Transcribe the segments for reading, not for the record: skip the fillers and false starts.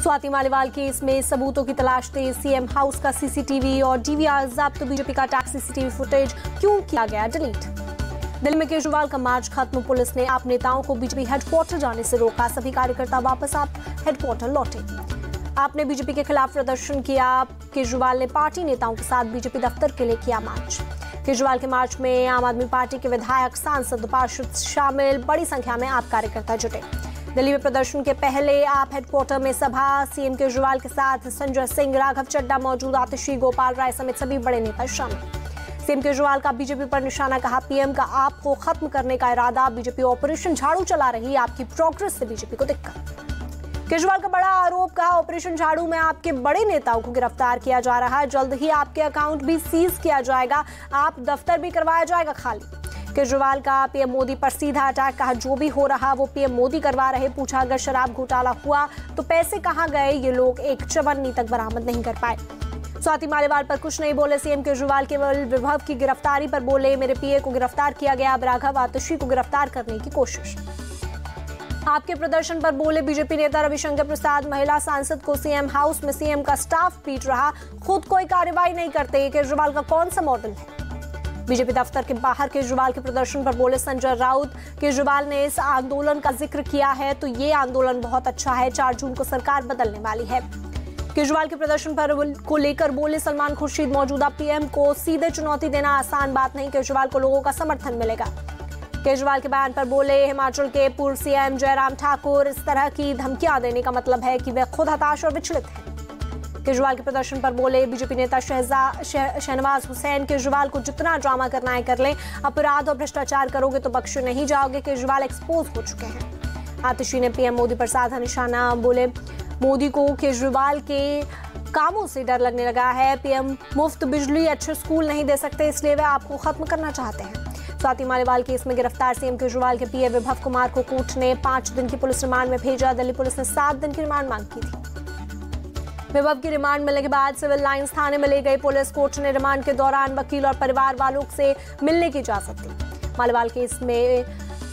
Swati Maliwal case में सबूतों की तलाश तेज, सीएम हाउस का सीसीटीवी और डीवीआर जब्त, तो बीजेपी का टैक्स सीसीटीवी फुटेज क्यों किया गया डिलीट। दिल्ली में केजरीवाल का मार्च खत्म, पुलिस ने आप नेताओं को बीजेपी हेडक्वार्टर जाने से रोका, सभी कार्यकर्ता वापस आप हेडक्वार्टर लौटे। आपने बीजेपी के खिलाफ प्रदर्शन किया, केजरीवाल ने पार्टी नेताओं के साथ बीजेपी दफ्तर के लिए किया मार्च। केजरीवाल के मार्च में आम आदमी पार्टी के विधायक, सांसद, पार्षद शामिल, बड़ी संख्या में आप कार्यकर्ता जुटे। दिल्ली में प्रदर्शन के पहले आप हेडक्वार्टर में सभा, सीएम केजरीवाल के साथ संजय सिंह, राघव चड्ढा मौजूद, आतिशी, गोपाल राय समेत सभी बड़े नेता शामिल। सीएम केजरीवाल का बीजेपी पर निशाना, कहा पीएम का आपको खत्म करने का इरादा, बीजेपी ऑपरेशन झाड़ू चला रही, आपकी प्रोग्रेस से बीजेपी को दिक्कत। केजरीवाल का बड़ा आरोप, कहा ऑपरेशन झाड़ू में आपके बड़े नेताओं को गिरफ्तार किया जा रहा है, जल्द ही आपके अकाउंट भी सीज किया जाएगा, आप दफ्तर भी करवाया जाएगा खाली। केजरीवाल का पीएम मोदी पर सीधा अटैक, कहा जो भी हो रहा वो पीएम मोदी करवा रहे, पूछा अगर शराब घोटाला हुआ तो पैसे कहां गए, ये लोग एक चवन्नी तक बरामद नहीं कर पाए। स्वाति मालीवाल पर कुछ नहीं बोले सीएम केजरीवाल, केवल विभव की गिरफ्तारी पर बोले, मेरे पीए को गिरफ्तार किया गया, अब राघव आतिशी को गिरफ्तार करने की कोशिश। आपके प्रदर्शन पर बोले बीजेपी नेता रविशंकर प्रसाद, महिला सांसद को सीएम हाउस में सीएम का स्टाफ पीट रहा, खुद कोई कार्रवाई नहीं करते, केजरीवाल का कौन सा मॉडल है। बीजेपी दफ्तर के बाहर केजरीवाल के प्रदर्शन पर बोले संजय राउत, केजरीवाल ने इस आंदोलन का जिक्र किया है तो ये आंदोलन बहुत अच्छा है, 4 जून को सरकार बदलने वाली है। केजरीवाल के प्रदर्शन पर को लेकर बोले सलमान खुर्शीद, मौजूदा पीएम को सीधे चुनौती देना आसान बात नहीं, केजरीवाल को लोगों का समर्थन मिलेगा। केजरीवाल के बयान पर बोले हिमाचल के पूर्व सीएम जयराम ठाकुर, इस तरह की धमकियां देने का मतलब है कि वे खुद हताश और विचलित हैं। केजरीवाल के प्रदर्शन पर बोले बीजेपी नेता शहनवाज हुसैन, केजरीवाल को जितना ड्रामा करना है कर लें, अपराध और भ्रष्टाचार करोगे तो बख्शे नहीं जाओगे, केजरीवाल एक्सपोज हो चुके हैं। आतिशी ने पीएम मोदी पर साधा निशाना, बोले मोदी को केजरीवाल के कामों से डर लगने लगा है, पीएम मुफ्त बिजली, अच्छे स्कूल नहीं दे सकते, इसलिए वे आपको खत्म करना चाहते हैं। स्वाति मालीवाल केस में गिरफ्तार सीएम केजरीवाल के पीए विभव कुमार को कोर्ट ने 5 दिन की पुलिस रिमांड में भेजा, दिल्ली पुलिस ने 7 दिन की रिमांड मांग की थी। विभव की रिमांड मिलने के बाद सिविल लाइंस थाने में ले गई पुलिस, कोर्ट ने रिमांड के दौरान वकील और परिवार वालों से मिलने की इजाजत दी। मालीवाल केस में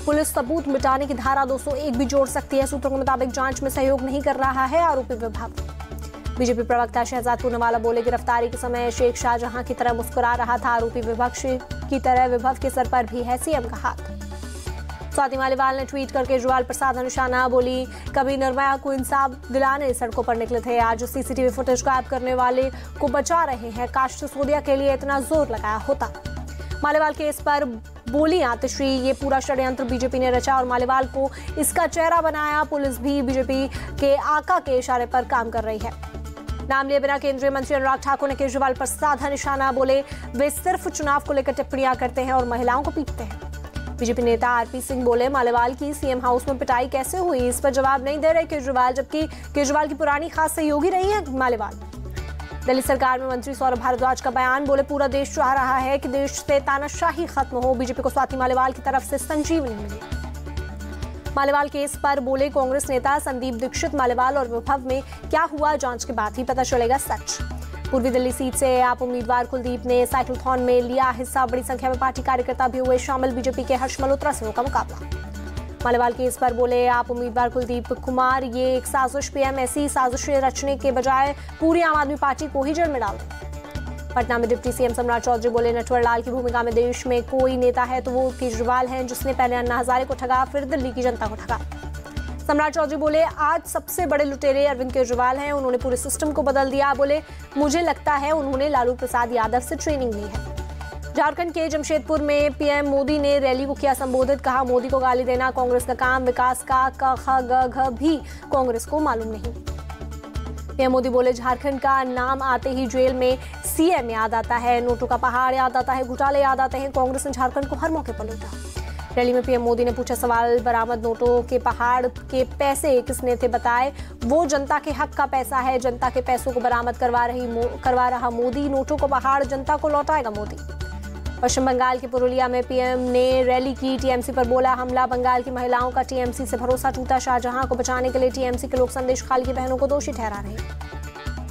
पुलिस सबूत मिटाने की धारा 201 भी जोड़ सकती है, सूत्रों के मुताबिक जांच में सहयोग नहीं कर रहा है आरोपी विभव। बीजेपी प्रवक्ता शहजाद पूनावाला बोले गिरफ्तारी के समय शेख शाहजहां की तरह मुस्कुरा रहा था, आरोपी विपक्ष की तरह विभव के सर पर भी है सीएम का हाथ। स्वाति मालीवाल ने ट्वीट करके केजरीवाल पर साधा निशाना, बोली कभी निर्भया को इंसाफ दिलाने सड़कों पर निकले थे, आज सीसीटीवी फुटेज गायब करने वाले को बचा रहे हैं, काश सिसोदिया के लिए इतना जोर लगाया होता। मालीवाल केस पर बोली आतिशी, ये पूरा षड्यंत्र बीजेपी ने रचा और मालीवाल को इसका चेहरा बनाया, पुलिस भी बीजेपी के आका के इशारे पर काम कर रही है। नाम लिए बिना केंद्रीय मंत्री अनुराग ठाकुर ने केजरीवाल पर साधा निशाना, बोले वे सिर्फ चुनाव को लेकर टिप्पणियां करते हैं और महिलाओं को पीटते हैं। बीजेपी नेता आरपी सिंह बोले मालीवाल की सीएम हाउस में पिटाई कैसे हुई, इस पर जवाब नहीं दे रहे केजरीवाल, जबकि केजरीवाल की पुरानी खास सहयोगी रही है मालीवाल। दिल्ली सरकार में मंत्री सौरभ भारद्वाज का बयान, बोले पूरा देश चाह रहा है कि देश से तानाशाही खत्म हो, बीजेपी को स्वाति मालीवाल की तरफ से संजीवनी मिली। मालीवाल केस पर बोले कांग्रेस नेता संदीप दीक्षित, मालीवाल और विभव में क्या हुआ जांच के बाद ही पता चलेगा सच। पूर्वी दिल्ली सीट से आप उम्मीदवार कुलदीप ने साइक्लोथॉन में लिया हिस्सा, बड़ी संख्या में पार्टी कार्यकर्ता भी हुए शामिल, बीजेपी के हर्ष मल्होत्रा से होगा मुकाबला। मालीवाल केस पर बोले आप उम्मीदवार कुलदीप कुमार, ये एक साजिश, पीएम ऐसी साजिशें रचने के बजाय पूरी आम आदमी पार्टी को ही जेल में डाल दें। पटना में डिप्टी सीएम सम्राट चौधरी बोले नटवर लाल की भूमिका में देश में कोई नेता है तो वो केजरीवाल हैं, जिसने पहले अन्ना हजारे को ठगा, फिर दिल्ली की जनता को ठगा। सम्राट चौधरी बोले आज सबसे बड़े लुटेरे अरविंद केजरीवाल हैं, उन्होंने पूरे सिस्टम को बदल दिया, बोले मुझे लगता है उन्होंने लालू प्रसाद यादव से ट्रेनिंग ली है। झारखंड के जमशेदपुर में पीएम मोदी ने रैली को किया संबोधित, कहा मोदी को गाली देना कांग्रेस का काम, विकास का क ख ग घ भी कांग्रेस को मालूम नहीं। पीएम मोदी बोले झारखंड का नाम आते ही जेल में सीएम याद आता है, नोटों का पहाड़ याद आता है, घोटाले याद आते हैं, कांग्रेस ने झारखंड को हर मौके पर लूटा। रैली में पीएम मोदी ने पूछा सवाल, बरामद नोटों के पहाड़ के पैसे किसने थे बताए, वो जनता के हक का पैसा है, जनता के पैसों को बरामद करवा रहा मोदी, नोटों को पहाड़ जनता को लौटाएगा मोदी। पश्चिम बंगाल के पुरुलिया में पीएम ने रैली की, टीएमसी पर बोला हमला, बंगाल की महिलाओं का टीएमसी से भरोसा टूटा, शाहजहां को बचाने के लिए टीएमसी के लोग संदेश खाल की बहनों को दोषी ठहरा रहे हैं।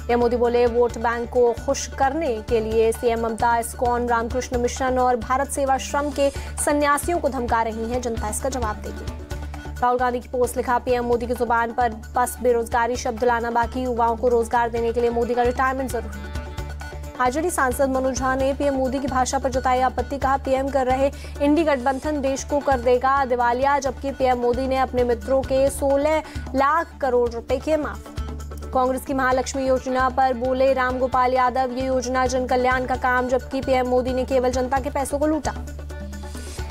पीएम मोदी बोले वोट बैंक को खुश करने के लिए सीएम ममता इस्कॉन, रामकृष्ण मिशन और भारत सेवा श्रम के सन्यासियों को धमका रही हैं, जनता इसका जवाब देगी। राहुल गांधी की पोस्ट लिखा, पीएम मोदी की जुबान पर बस बेरोजगारी शब्द लाना बाकी, युवाओं को रोजगार देने के लिए मोदी का रिटायरमेंट जरूरी। आरजेडी सांसद मनोज झा ने पीएम मोदी की भाषा पर जताई आपत्ति, कहा पीएम कर रहे इंडी गठबंधन देश को कर देगा दिवालिया, जबकि पीएम मोदी ने अपने मित्रों के 16 लाख करोड़ रुपए किए माफ। कांग्रेस की महालक्ष्मी योजना पर बोले रामगोपाल यादव, ये योजना जन कल्याण का काम, जबकि पीएम मोदी ने केवल जनता के पैसों को लूटा।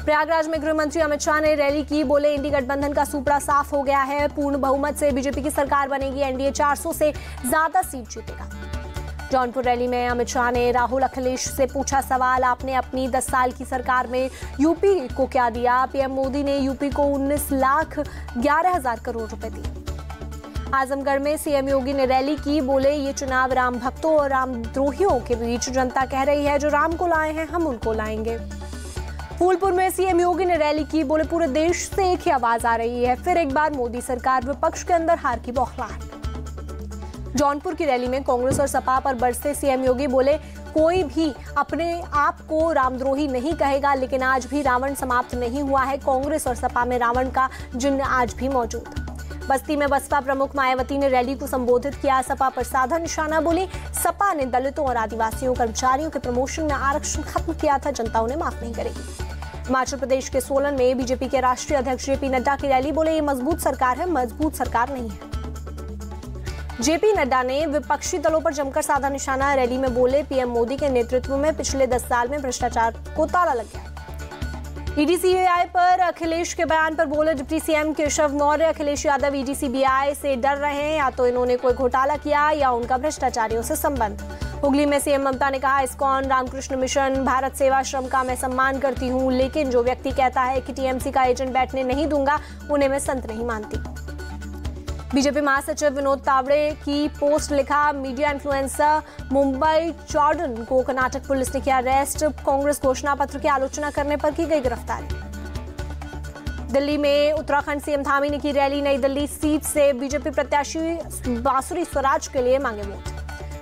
प्रयागराज में गृह मंत्री अमित शाह ने रैली की, बोले इंडी गठबंधन का सुपड़ा साफ हो गया है, पूर्ण बहुमत से बीजेपी की सरकार बनेगी, एनडीए 400 से ज्यादा सीट जीतेगा। जौनपुर रैली में अमित शाह ने राहुल अखिलेश से पूछा सवाल, आपने अपनी 10 साल की सरकार में यूपी को क्या दिया? पीएम मोदी ने यूपी को 19,11,000 करोड़ रुपए दिए। आजमगढ़ में सीएम योगी ने रैली की, बोले ये चुनाव राम भक्तों और रामद्रोहियों के बीच, जनता कह रही है जो राम को लाए हैं हम उनको लाएंगे। फूलपुर में सीएम योगी ने रैली की, बोले पूरे देश से एक ही आवाज आ रही है, फिर एक बार मोदी सरकार, विपक्ष के अंदर हार की बौखलाहट। जौनपुर की रैली में कांग्रेस और सपा पर बरसे सीएम योगी, बोले कोई भी अपने आप को रामद्रोही नहीं कहेगा, लेकिन आज भी रावण समाप्त नहीं हुआ है, कांग्रेस और सपा में रावण का जिन्न आज भी मौजूद। बस्ती में बसपा प्रमुख मायावती ने रैली को संबोधित किया, सपा पर साधा निशाना, बोली सपा ने दलितों और आदिवासियों कर्मचारियों के प्रमोशन में आरक्षण खत्म किया था, जनता उन्हें माफ नहीं करेगी। हिमाचल प्रदेश के सोलन में बीजेपी के राष्ट्रीय अध्यक्ष जेपी नड्डा की रैली, बोले ये मजबूत सरकार है, मजबूत सरकार नहीं है। जेपी नड्डा ने विपक्षी दलों पर जमकर साधा निशाना, रैली में बोले पीएम मोदी के नेतृत्व में पिछले 10 साल में भ्रष्टाचार को ताला लग गया। ईडीसीबीआई पर अखिलेश के बयान पर बोले डिप्टी सीएम केशव मौर्य, अखिलेश यादव ईडीसीबीआई से डर रहे हैं, या तो इन्होंने कोई घोटाला किया या उनका भ्रष्टाचारियों से संबंध। हुगली में सीएम ममता ने कहा, इस्कॉन, रामकृष्ण मिशन, भारत सेवाश्रम का मैं सम्मान करती हूं, लेकिन जो व्यक्ति कहता है कि टीएमसी का एजेंट बैठने नहीं दूंगा, उन्हें मैं संत नहीं मानती। बीजेपी महासचिव विनोद तावड़े की पोस्ट लिखा, मीडिया इन्फ्लुएंसर मुंबई जॉर्डन को कर्नाटक पुलिस ने किया अरेस्ट, कांग्रेस घोषणा पत्र की आलोचना करने पर की गई गिरफ्तारी। दिल्ली में उत्तराखंड सीएम धामी ने की रैली, नई दिल्ली सीट से बीजेपी प्रत्याशी बांसुरी स्वराज के लिए मांगे वोट।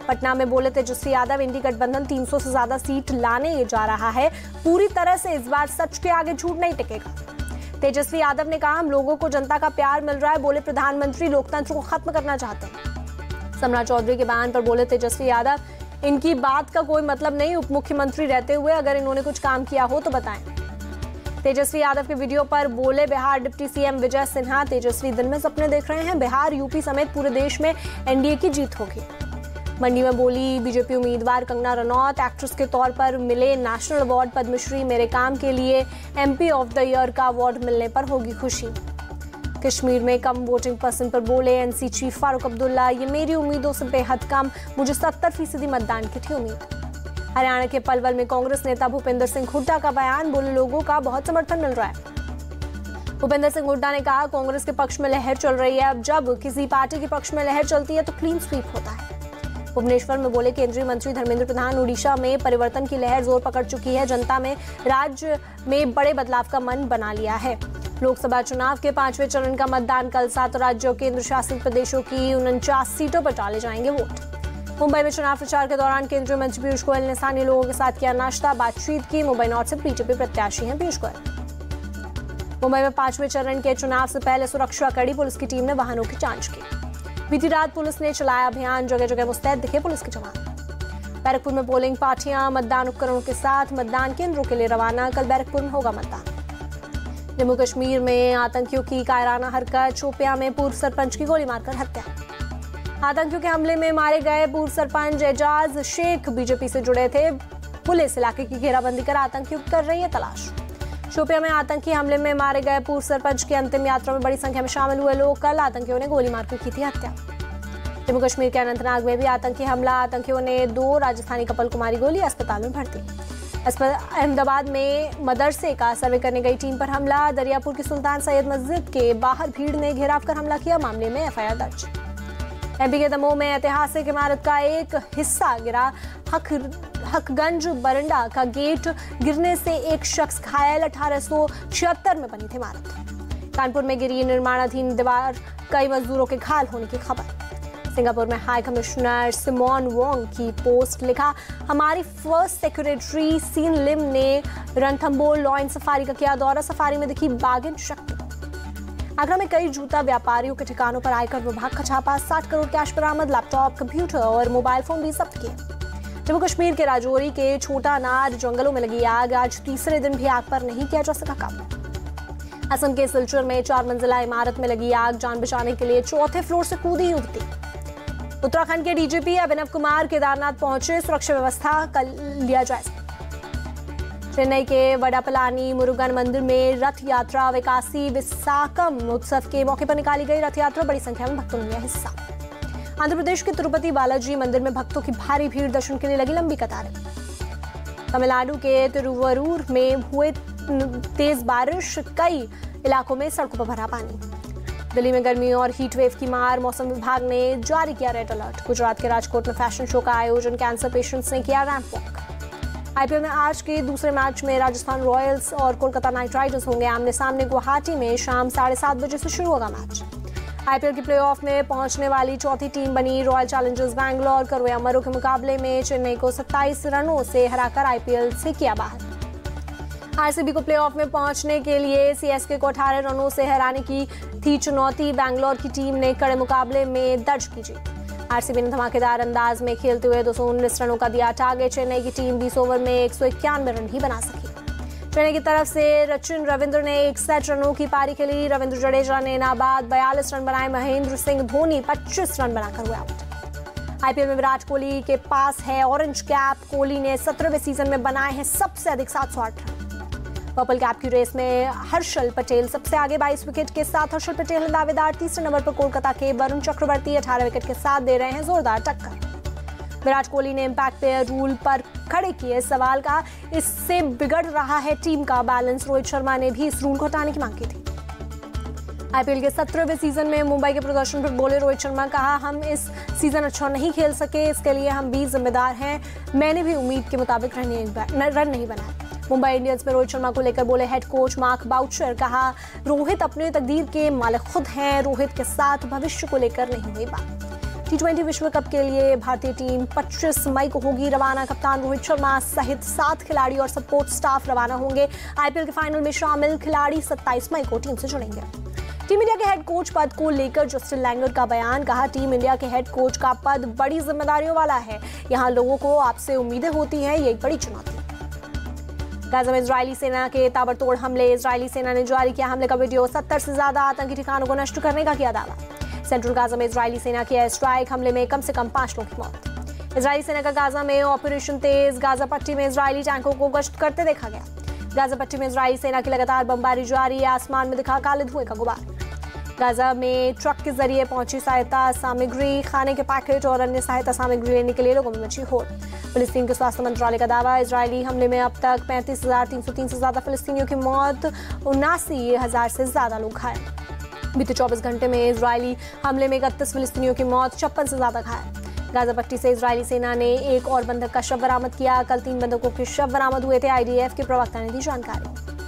पटना में बोले तेजस्वी यादव, इंडी गठबंधन 300 से ज्यादा सीट लाने जा रहा है, पूरी तरह से इस बार सच के आगे झूठ नहीं टिकेगा। तेजस्वी यादव ने कहा, हम लोगों को जनता का प्यार मिल रहा है, बोले प्रधानमंत्री लोकतंत्र को खत्म करना चाहते हैं। समरा चौधरी के बयान पर बोले तेजस्वी यादव, इनकी बात का कोई मतलब नहीं, उप मुख्यमंत्री रहते हुए अगर इन्होंने कुछ काम किया हो तो बताएं। तेजस्वी यादव के वीडियो पर बोले बिहार डिप्टी सीएम विजय सिन्हा, तेजस्वी दिन में सपने देख रहे हैं, बिहार यूपी समेत पूरे देश में एनडीए की जीत होगी। मंडी में बोली बीजेपी उम्मीदवार कंगना रनौत, एक्ट्रेस के तौर पर मिले नेशनल अवार्ड पद्मश्री, मेरे काम के लिए एमपी ऑफ द ईयर का अवार्ड मिलने पर होगी खुशी। कश्मीर में कम वोटिंग परसेंट पर बोले एनसी चीफ फारूक अब्दुल्ला, ये मेरी उम्मीदों से बेहद कम, मुझे 70% मतदान की थी उम्मीद। हरियाणा के पलवल में कांग्रेस नेता भूपेंद्र सिंह हुड्डा का बयान, बोले लोगों का बहुत समर्थन मिल रहा है। भूपेंद्र सिंह हुड्डा ने कहा, कांग्रेस के पक्ष में लहर चल रही है, अब जब किसी पार्टी के पक्ष में लहर चलती है तो क्लीन स्वीप होता है। भुवनेश्वर में बोले केंद्रीय मंत्री धर्मेंद्र प्रधान, उड़ीसा में परिवर्तन की लहर जोर पकड़ चुकी है, जनता में राज्य में बड़े बदलाव का मन बना लिया है। लोकसभा चुनाव के 5वें चरण का मतदान कल 7 राज्यों केंद्र शासित प्रदेशों की 49 सीटों पर डाले जाएंगे वोट। मुंबई में चुनाव प्रचार के दौरान केंद्रीय मंत्री पीयूष गोयल ने स्थानीय लोगों के साथ किया नाश्ता, बातचीत की। मुंबई नॉर्थ से बीजेपी प्रत्याशी हैं पीयूष गोयल। मुंबई में 5वें चरण के चुनाव से पहले सुरक्षा कड़ी, पुलिस की टीम ने वाहनों की जांच की। बीती रात पुलिस ने चलाया अभियान, जगह जगह मुस्तैद दिखे पुलिस के जवान। बैरकपुर में पोलिंग पार्टियां मतदान उपकरणों के साथ मतदान केंद्रों के लिए रवाना, कल बैरकपुर में होगा मतदान। जम्मू कश्मीर में आतंकियों की कायराना हरकत, शोपियां में पूर्व सरपंच की गोली मारकर हत्या। आतंकियों के हमले में मारे गए पूर्व सरपंच एजाज शेख बीजेपी से जुड़े थे, पुलिस इलाके की घेराबंदी कर आतंकियों की कर रही है तलाश। शोपियां में आतंकी हमले में मारे गए पूर्व सरपंच की अंतिम यात्रा में बड़ी संख्या में शामिल हुए लोग, कल आतंकियों ने गोली मारकर की थी हत्या। जम्मू कश्मीर के अनंतनाग में भी आतंकी हमला, आतंकियों ने 2 राजस्थानी कपल को मारी गोली, अस्पताल में भर्ती। अहमदाबाद में मदरसे का सर्वे करने गई टीम पर हमला, दरियापुर की सुल्तान सैयद मस्जिद के बाहर भीड़ ने घेराव कर हमला किया, मामले में एफआईआर दर्ज। एमपी के दमोह में ऐतिहासिक इमारत का एक हिस्सा गिरा, हकगंज बरंडा का गेट गिरने से एक शख्स घायल, 1876 में बनी थी इमारत। कानपुर में गिरी निर्माणाधीन दीवार, कई मजदूरों के घायल होने की खबर। सिंगापुर में हाई कमिश्नर सिमोन वोंग की पोस्ट लिखा, हमारी फर्स्ट सेक्रेटरी सीन लिम ने रणथंबोर लॉयन सफारी का किया दौरा, सफारी में दिखी बाघिन शक्ति। आगरा में कई जूता व्यापारियों के ठिकानों पर आयकर विभाग का छापा, 60 करोड़ कैश बरामद, लैपटॉप, कंप्यूटर और मोबाइल फोन भी जब्त किए। जम्मू कश्मीर के राजौरी के छोटा नार जंगलों में लगी आग, आज तीसरे दिन भी आग पर नहीं किया जा सका काबू। असम के सिलचर में 4 मंजिला इमारत में लगी आग, जान बचाने के लिए चौथे फ्लोर से कूदी युवती। उत्तराखंड के डीजीपी अभिनव कुमार केदारनाथ पहुंचे, सुरक्षा व्यवस्था का लिया जायजा। चेन्नई के वडापलानी मुरुगन मंदिर में रथ यात्रा विकासी विशाखम उत्सव के मौके पर निकाली गई रथ यात्रा, बड़ी संख्या में भक्तों ने लिया हिस्सा। आंध्र प्रदेश के तिरुपति बालाजी मंदिर में भक्तों की भारी भीड़, दर्शन के लिए लगी लंबी कतारें। तमिलनाडु के तिरुवरूर में हुए तेज बारिश, कई इलाकों में सड़कों पर भरा पानी। दिल्ली में गर्मी और हीट वेव की मार, मौसम विभाग ने जारी किया रेड अलर्ट। गुजरात के राजकोट में फैशन शो का आयोजन, कैंसर पेशेंट्स ने किया रैंप वॉक। आईपीएल में आज के दूसरे मैच में राजस्थान रॉयल्स और कोलकाता नाइट राइडर्स होंगे आमने सामने। गुवाहाटी में शाम 7:30 बजे से शुरू होगा मैच। आईपीएल के प्लेऑफ में पहुंचने वाली चौथी टीम बनी रॉयल चैलेंजर्स बैंगलोर। करोए अमरों के मुकाबले में चेन्नई को 27 रनों से हराकर आईपीएल से किया बाहर। आरसीबी को प्लेऑफ में पहुंचने के लिए सीएसके को 18 रनों से हराने की थी चुनौती, बैंगलोर की टीम ने कड़े मुकाबले में दर्ज की जीत। आरसीबी ने धमाकेदार अंदाज में खेलते हुए 219 रनों का दिया टारगेट। चेन्नई की टीम 20 ओवर में 191 रन ही बना सकी। चेन्नई की तरफ से सचिन रविंद्र ने 61 रनों की पारी खेली। रविंद्र जडेजा ने नाबाद 42 रन बनाए। महेंद्र सिंह धोनी 25 रन बनाकर हुए आउट। आईपीएल में विराट कोहली के पास है ऑरेंज कैप। कोहली ने 17वें सीजन में बनाए हैं सबसे अधिक 708 रन। पर्पल कैप की रेस में हर्षल पटेल सबसे आगे 22 विकेट के साथ। हर्षल पटेल दावेदार, तीसरे नंबर पर कोलकाता के वरुण चक्रवर्ती 18 विकेट के साथ दे रहे हैं जोरदार टक्कर। विराट कोहली ने इंपैक्ट प्लेयर रूल पर खड़े किए सवाल का, इससे बिगड़ रहा है टीम का बैलेंस। रोहित शर्मा ने भी इस रूल को हटाने की मांग की थी। आईपीएल के 17वें सीजन में मुंबई के प्रदर्शन पर बोले रोहित शर्मा, कहा हम इस सीजन अच्छा नहीं खेल सके, इसके लिए हम भी जिम्मेदार हैं। मैंने भी उम्मीद के मुताबिक रन नहीं बनाए। मुंबई इंडियंस में रोहित शर्मा को लेकर बोले हेड कोच मार्क बाउचर, कहा रोहित अपने तकदीर के मालिक खुद हैं, रोहित के साथ भविष्य को लेकर नहीं हुई बात। T20 विश्व कप के लिए भारतीय टीम 25 मई को होगी रवाना। कप्तान रोहित शर्मा सहित 7 खिलाड़ी और सपोर्ट स्टाफ रवाना होंगे। आईपीएल के फाइनल में शामिल खिलाड़ी 27 मई को टीम से जुड़ेंगे। टीम इंडिया के हेड कोच पद को लेकर जस्टिन लैंगर का बयान, कहा टीम इंडिया के हेड कोच का पद बड़ी जिम्मेदारियों वाला है, यहाँ लोगों को आपसे उम्मीदें होती हैं, ये एक बड़ी चुनौती। गाजा में इजरायली सेना के ताबड़तोड़ हमले, इजरायली सेना ने जारी किया हमले का वीडियो। 70 से ज्यादा आतंकी ठिकानों को नष्ट करने का किया दावा। सेंट्रल गाजा में इजरायली सेना की एयर स्ट्राइक हमले में कम से कम 5 लोगों की मौत। इजरायली सेना का गाजा में ऑपरेशन तेज, गाजा पट्टी में इजरायली टैंकों को गश्त करते देखा गया। गाजा पट्टी में इजरायली सेना की लगातार बमबारी जारी है, आसमान में दिखा काले धुएं का गुबार। गाजा में ट्रक के जरिए पहुंची सहायता सामग्री, खाने के पैकेट और अन्य सहायता सामग्री लेने के लिए लोगों में मची होड़। फिलिस्तीन के स्वास्थ्य मंत्रालय का दावा, इजरायली हमले में अब तक 35,303 से ज्यादा फिलिस्तीनियों की मौत, 79,000 से ज्यादा लोग घायल। बीते 24 घंटे में इजरायली हमले में 31 फिलिस्तीनियों की मौत, 56 से ज्यादा घायल। गाजा पट्टी से इजरायली सेना ने एक और बंधक का शव बरामद किया। कल 3 बंधकों के शव बरामद हुए थे, आईडीएफ के प्रवक्ता ने दी जानकारी।